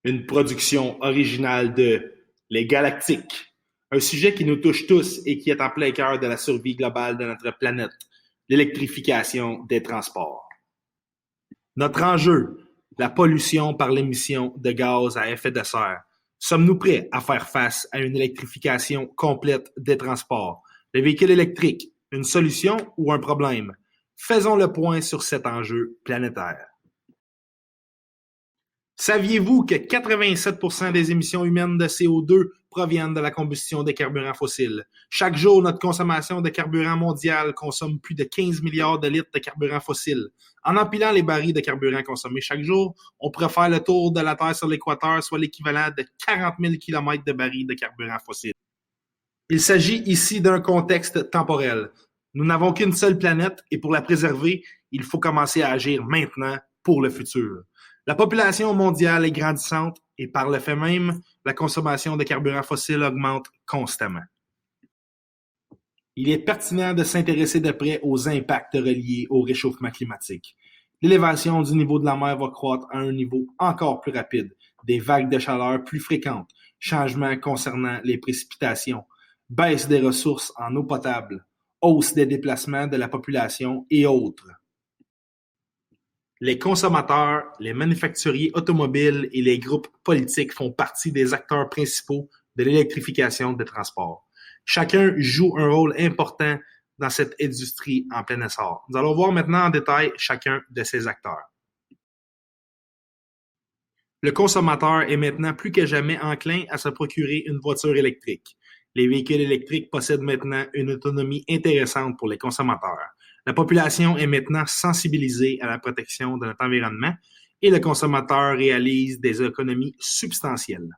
Une production originale de Les Galactiques, un sujet qui nous touche tous et qui est en plein cœur de la survie globale de notre planète, l'électrification des transports. Notre enjeu, la pollution par l'émission de gaz à effet de serre. Sommes-nous prêts à faire face à une électrification complète des transports? Les véhicules électriques, une solution ou un problème? Faisons le point sur cet enjeu planétaire. Saviez-vous que 87% des émissions humaines de CO2 proviennent de la combustion des carburants fossiles? Chaque jour, notre consommation de carburant mondial consomme plus de 15 milliards de litres de carburant fossile. En empilant les barils de carburant consommés chaque jour, on pourrait faire le tour de la Terre sur l'équateur, soit l'équivalent de 40 000 km de barils de carburant fossile. Il s'agit ici d'un contexte temporel. Nous n'avons qu'une seule planète et pour la préserver, il faut commencer à agir maintenant pour le futur. La population mondiale est grandissante et par le fait même, la consommation de carburants fossiles augmente constamment. Il est pertinent de s'intéresser de près aux impacts reliés au réchauffement climatique. L'élévation du niveau de la mer va croître à un niveau encore plus rapide, des vagues de chaleur plus fréquentes, changements concernant les précipitations, baisse des ressources en eau potable, hausse des déplacements de la population et autres. Les consommateurs, les manufacturiers automobiles et les groupes politiques font partie des acteurs principaux de l'électrification des transports. Chacun joue un rôle important dans cette industrie en plein essor. Nous allons voir maintenant en détail chacun de ces acteurs. Le consommateur est maintenant plus que jamais enclin à se procurer une voiture électrique. Les véhicules électriques possèdent maintenant une autonomie intéressante pour les consommateurs. La population est maintenant sensibilisée à la protection de notre environnement et le consommateur réalise des économies substantielles.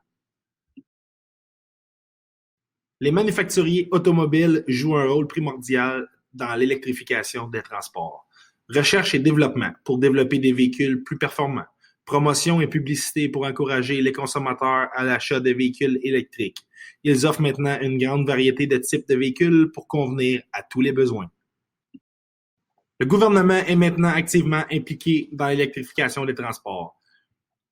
Les manufacturiers automobiles jouent un rôle primordial dans l'électrification des transports. Recherche et développement pour développer des véhicules plus performants. Promotion et publicité pour encourager les consommateurs à l'achat de véhicules électriques. Ils offrent maintenant une grande variété de types de véhicules pour convenir à tous les besoins. Le gouvernement est maintenant activement impliqué dans l'électrification des transports.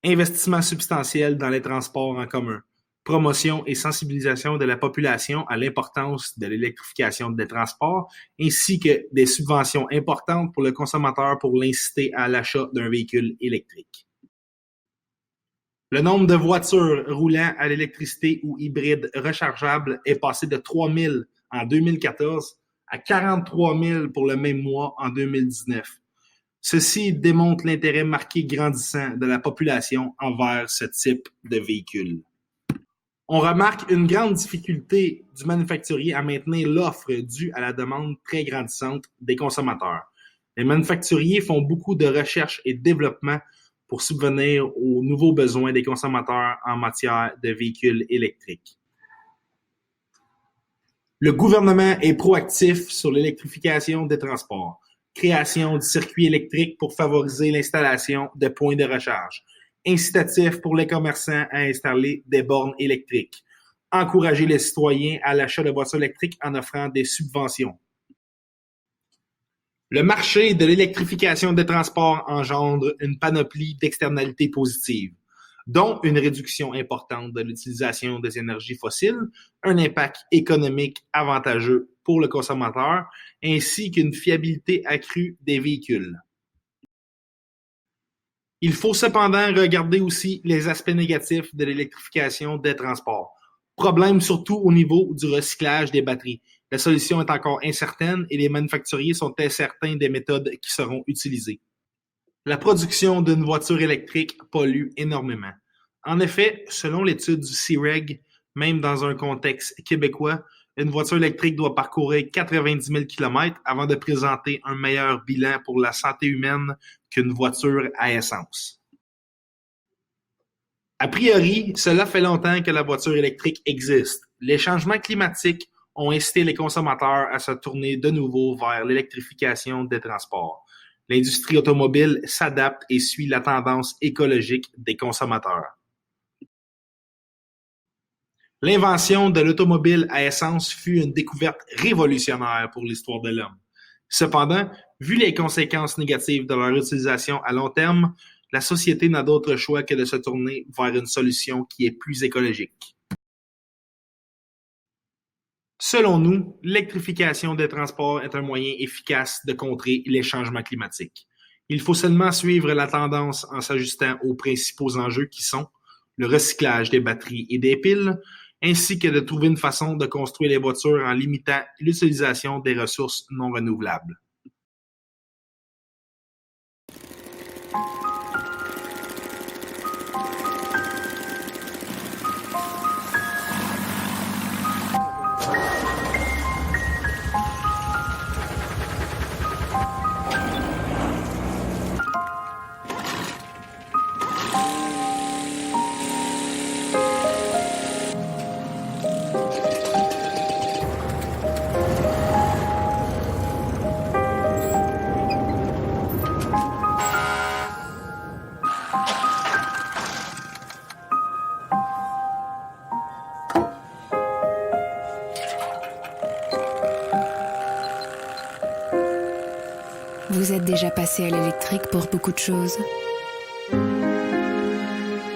Investissement substantiel dans les transports en commun. Promotion et sensibilisation de la population à l'importance de l'électrification des transports, ainsi que des subventions importantes pour le consommateur pour l'inciter à l'achat d'un véhicule électrique. Le nombre de voitures roulant à l'électricité ou hybrides rechargeables est passé de 3 000 en 2014 à 43 000 pour le même mois en 2019. Ceci démontre l'intérêt marqué grandissant de la population envers ce type de véhicule. On remarque une grande difficulté du manufacturier à maintenir l'offre due à la demande très grandissante des consommateurs. Les manufacturiers font beaucoup de recherche et développement pour subvenir aux nouveaux besoins des consommateurs en matière de véhicules électriques. Le gouvernement est proactif sur l'électrification des transports, création du circuit électrique pour favoriser l'installation de points de recharge, incitatif pour les commerçants à installer des bornes électriques, encourager les citoyens à l'achat de voitures électriques en offrant des subventions. Le marché de l'électrification des transports engendre une panoplie d'externalités positives, dont une réduction importante de l'utilisation des énergies fossiles, un impact économique avantageux pour le consommateur, ainsi qu'une fiabilité accrue des véhicules. Il faut cependant regarder aussi les aspects négatifs de l'électrification des transports. Problème surtout au niveau du recyclage des batteries. La solution est encore incertaine et les manufacturiers sont incertains des méthodes qui seront utilisées. La production d'une voiture électrique pollue énormément. En effet, selon l'étude du CIREG, même dans un contexte québécois, une voiture électrique doit parcourir 90 000 km avant de présenter un meilleur bilan pour la santé humaine qu'une voiture à essence. A priori, cela fait longtemps que la voiture électrique existe. Les changements climatiques ont incité les consommateurs à se tourner de nouveau vers l'électrification des transports. L'industrie automobile s'adapte et suit la tendance écologique des consommateurs. L'invention de l'automobile à essence fut une découverte révolutionnaire pour l'histoire de l'homme. Cependant, vu les conséquences négatives de leur utilisation à long terme, la société n'a d'autre choix que de se tourner vers une solution qui est plus écologique. Selon nous, l'électrification des transports est un moyen efficace de contrer les changements climatiques. Il faut seulement suivre la tendance en s'ajustant aux principaux enjeux qui sont le recyclage des batteries et des piles, ainsi que de trouver une façon de construire les voitures en limitant l'utilisation des ressources non renouvelables. Vous êtes déjà passé à l'électrique pour beaucoup de choses.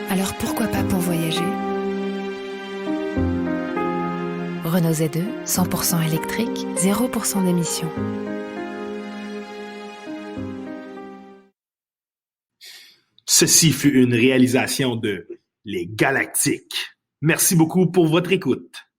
Alors pourquoi pas pour voyager? Renault Z2, 100% électrique, 0% d'émissions. Ceci fut une réalisation de Les Galactiques. Merci beaucoup pour votre écoute.